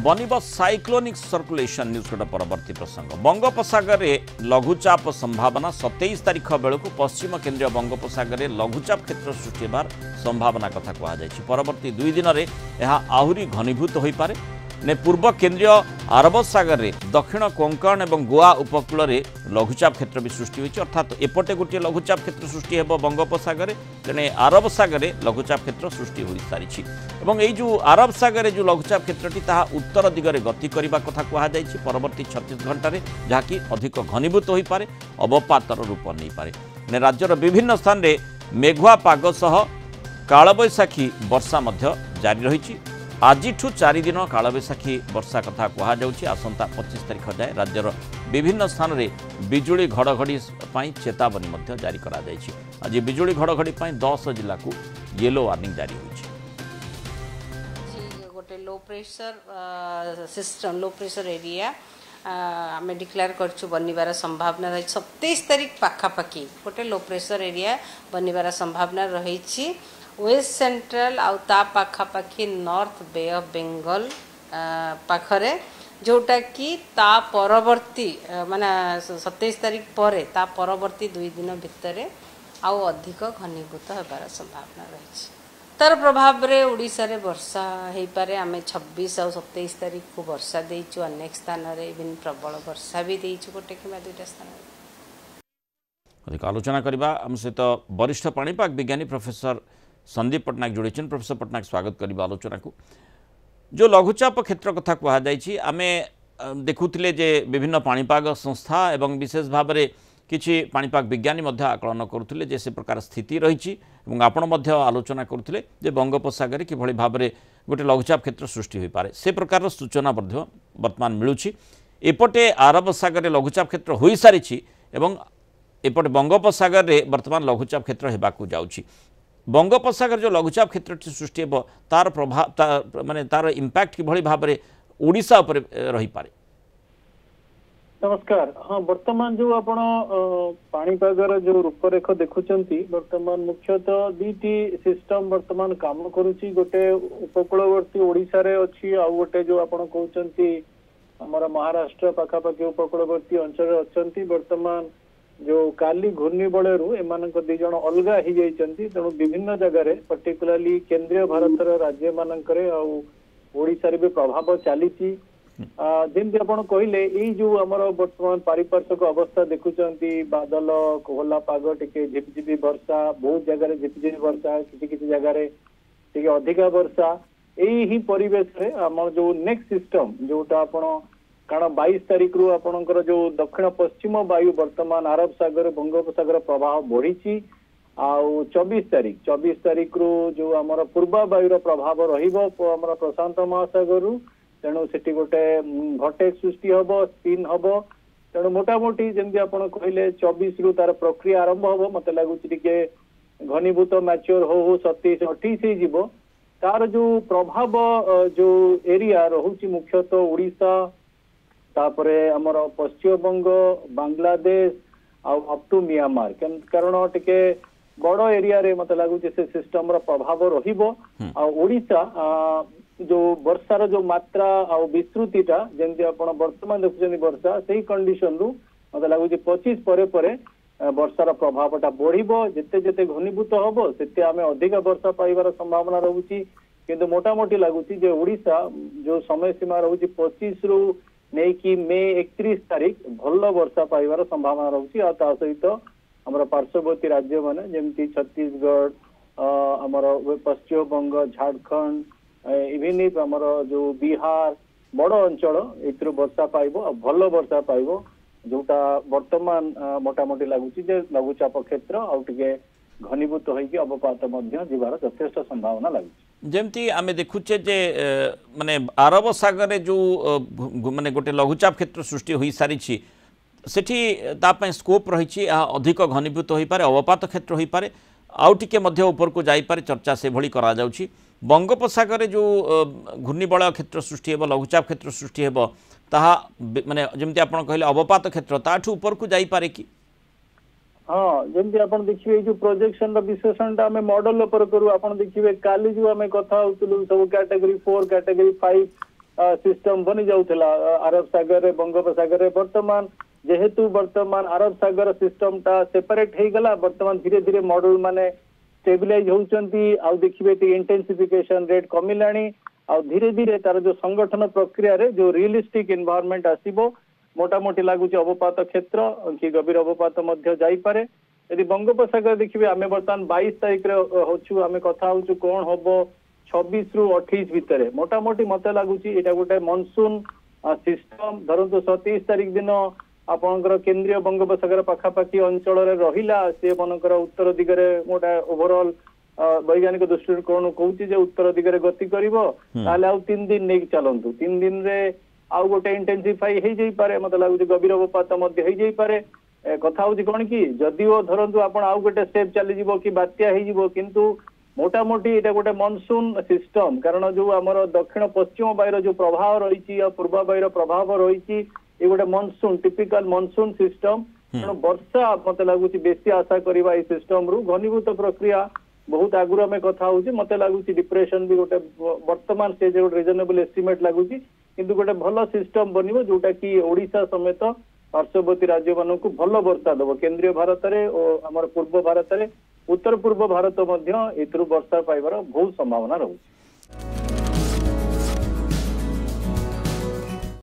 बनिब cyclonic circulation news गोटे परवर्ती प्रसंग बंगोपसागर में लघुचाप संभावना 27 तारीख बेलू पश्चिम केन्द्रीय बंगोपसागर में लघुचाप क्षेत्र सृष्टि होबार संभावना कथा कहुई। परवर्ती 2 दिन में यह आहरी घनीभूत हो पारे ने पूर्व केन्द्रीय अरब सागर में दक्षिण कोंकण और गोवा उपकूल में लघुचाप क्षेत्र भी सृष्टि होती अर्थात एपटे गोटे लघुचाप क्षेत्र सृष्टि हो बंगोपसागर तेणे अरब सागर में लघुचाप क्षेत्र सृष्टि हो सारी और जो अरब सागर जो लघुचाप क्षेत्रटी उत्तर दिगरे गति करने कथा कहुई। परवर्ती 36 घंटे जहाँकि अधिक घनीभूत हो पारे अवपातर रूप नहीं पारे। राज्यर विभिन्न स्थान में मेघुआ पाग सह कालबैशाखी वर्षा जारी रही। आज 4 दिन कालबैशाखी वर्षा कथा कहुई। आसंता 25 तारीख जाए राज्यर विभिन्न स्थान में बिजुली घड़घड़ी चेतावनी जारी करा जायछि। आज बिजुली घड़घड़ी 10 जिला को येलो वार्निंग जारी होइछि। गोटे low pressure system low pressure area आम डिक्लेयर करछु बनिबार संभावना रही 27 तारीख पाखापाखि गोटे लो प्रेशर एरिया बनिबार संभावना रही। वेस्ट सेंट्रल आउ ता पाखापाखि नॉर्थ बे ऑफ बेंगल पाखरे जोटा कि ता परवर्ती माने 27 तारीख पर ता परवर्ती 2 दिन भितर आउ अधिक घनीभूत होबार संभावना रही। तार प्रभाव रे ओडिशा रे वर्षा हो पारे। आम 26 और 27 तारीख को वर्षा देइछु अनेक स्थान रे इवन प्रबल वर्षा भी देइछु गोटे कि 2टा स्थान रे। अधिक आलोचना करबा हम सहित वरिष्ठ पाणीपाग विज्ञानी प्रोफेसर संदीप पट्टनायक जोड़ी। प्रोफेसर पट्टनायक स्वागत करबा आलोचना को। जो लघुचाप क्षेत्र कथा कहुई आम देखुले जे विभिन्न पाणीपाग संस्था एवं विशेष भाव में किछि पाणीपाग विज्ञानी आकलन करुले जे से प्रकार स्थिति रही आपण आलोचना करुले जे बंगोपसागर किभଳି भाव में गोटे लघुचाप क्षेत्र सृष्टि हो पारे से प्रकार सूचना वर्तमान मिलूची। एपटे अरब सागर लघुचाप क्षेत्र हो सारी एवं एपटे बंगोपसागर में वर्तमान लघुचाप क्षेत्र होबाकू जाउची। बंगोपसागर जो लघुचाप क्षेत्र सृष्टि हो तार प्रभाव माने तार इंपैक्ट किभଳି भाव में ओडिशा उपर रही पारे। नमस्कार। हाँ वर्तमान जो आपण पाणीपागर जो रूपरेख देखुचंती वर्तमान मुख्यतः 2टी सिस्टम वर्तमान काम करूची। गोटे उपकूलवर्ती ओडिशा रे अछि आ गोटे जो आपण कहउचंती हमर महाराष्ट्र पाखापाखि उपकूलवर्ती अंचल अछंती। वर्तमान जो काली घूर्णी बलरू एमानक 2 जण अलगा ही जाइचंती तेणु विभिन्न जगह पर्टिकुलरली केंद्रीय भारतर राज्य मानकरे आ ओडिशा रे भी प्रभाव चलीची। जमी आप कहले यही जो आमर बर्तमान पारिपार्श्विक अवस्था देखुंत बादल कोहला पाग टिके झिपझिपी वर्षा बहुत जगह झिपझिपी वर्षा किसी जगह टिके अधिका वर्षा यही परिवेश रे आम जो नेक्स्ट सिस्टम जोटा आपण कारण 22 तारीख रु आपणकर जो दक्षिण पश्चिम वायु वर्तमान अरब सागर बंगोपसागर प्रभाव बढ़ी आउ 24 तारीख रु जो आमर पूर्वा वायुर प्रभाव रहिबो आमर प्रशांत महासागर रु तेणु से गोटे भटेक्स सृष्टि हम स्पिन हम तेणु मोटामोटी जमी आप कहले 24 रु तार प्रक्रिया आरंभ हम मत लगुच घनीभूत मैच्योर हो 27-28 हो तार जो प्रभाव जो एरिया रोचे मुख्यतः ओडिशा तापरे हमर Paschim Banga Bangladesh up to Myanmar कारण टिके बड़ एरिया रे मत लगुच से सिस्टम रो प्रभाव रहिबो आ ओडिशा जो वर्षार जो मात्रा आ विस्तृतिटा जमी आप बर्तमान देखुं वर्षा से कंडीशन रु मत लगुच 25 पर वर्षार प्रभावटा बढ़िबो जेते जेते घनीभूत हम से आम अधिक वर्षा पाइबार संभावना रोची। किंतु मोटामोटी लगुच ओडिशा जो समय सीमा रोची 25 रु नहीं कि मे 31 तारीख भल वर्षा पाइबार संभावना रोची। आ ता सहित हमर पार्श्ववर्ती राज्य माने जेमती छत्तीसगढ़ हमर पश्चिम बंग झारखंड इवन आमर जो बिहार बड़ अंचल ए वर्षा पाइब भल वर्षा पाइब जोटा वर्तमान मोटामोटी लगुच लघुचाप क्षेत्र आउटे घनीभूत होइके अवपात जीवार यथेष्ट संभावना लगुच। जमती आम देखुचे जे माने अरब सागर जो माने गोटे लघुचाप क्षेत्र सृष्टि हो सारी सेठी तापय स्कोप रही अधिक घनीभूत हो पारे अवपात क्षेत्र हो पारे आउ टिके मध्य ऊपर को जाई पारे चर्चा से भली करा जाउछि। बंगोपसागर जो घूर्णिबलय क्षेत्र सृष्टि हो लघुचाप क्षेत्र सृष्टि हो ताहा माने जमती आपण कहले अवपात क्षेत्र ताठू ऊपर को जाई पारे कि हाँ जमी आप देखिए जो प्रोजेक्शन विश्लेषण आम मॉडल पर करूँ आप देखिए काली जो आम कथा सब कैटेगरी 4 कैटेगरी 5 सिस्टम बनी जाउथला अरब सागर रे बंगोपसागर रे वर्तमान जेहेतु वर्तमान अरब सागर सिस्टम टा सेपरेट हे गला वर्तमान धीरे धीरे मॉडल माने स्टेबिलाइज होउचंती आ देखिबे ती इंटेंसिफिकेशन रेट कमिलानी आ धीरे धीरे तार जो संगठन प्रक्रिया रे जो रियलिस्टिक एनवायरनमेंट आसीबो मोटा मोटी लागुची अवपात क्षेत्र कि गभीर अवपात मध्य जाई पारे यदि बंगोपसागर देखिबे आमे वर्तमान 22 तारिख रे होछु आमे कथा होछु कोन होबो 26 रु 28 भितरे मोटा मोटी मते लागुची एटा गोटे मॉनसून सिस्टम धरंतु 27 तारिख दिन आपणकर केंद्रीय बंगोपसागर पाखापाखी अंचल रे रहिला से मनकर उत्तर दिगरे मोटा ओवरऑल वैज्ञानिक दृष्टिकोण कहूची जे उत्तर दिगरे गति करिवो ताले आउ 3 दिन नै चलंतु 3 दिन रे आउ गोटे इंटेंसिफाई हे जाई पारे मते लागुची गभीर अवपात मध्य हे जाई पारे कथा होची कोन कि जदिओ धरंतु आपण आउ गोटे स्टेप चली जिवो कि बात्या हे जिवो किंतु मोटा मोटी एटा गोटे मॉनसून सिस्टम कारण जो आमर दक्षिण पश्चिम वायुर जो प्रभाव रही पूर्व वायुर प्रभाव रही ये गोटे मॉनसून टिपिकल मॉनसून सिस्टम तेणु वर्षा मत लगुच बेसी आशा करवा ये सिस्टम रु घनीभूत प्रक्रिया बहुत आगुरी आम कथा होची मत लगुच डिप्रेशन भी गोटे वर्तमान स्टेज गोटे रिजनेबल एस्टिमेट लगुच किंतु गोटे भल सिस्टम बनिबो जोटा कि ओडिशा समेत पार्श्ववर्ती राज्य मानक भल वर्षा दब केंद्रीय भारत में और आम पूर्व भारत में उत्तर पूर्व भारत मध्य एथुरु वर्षा पाइबार बहुत संभावना रहुଛି।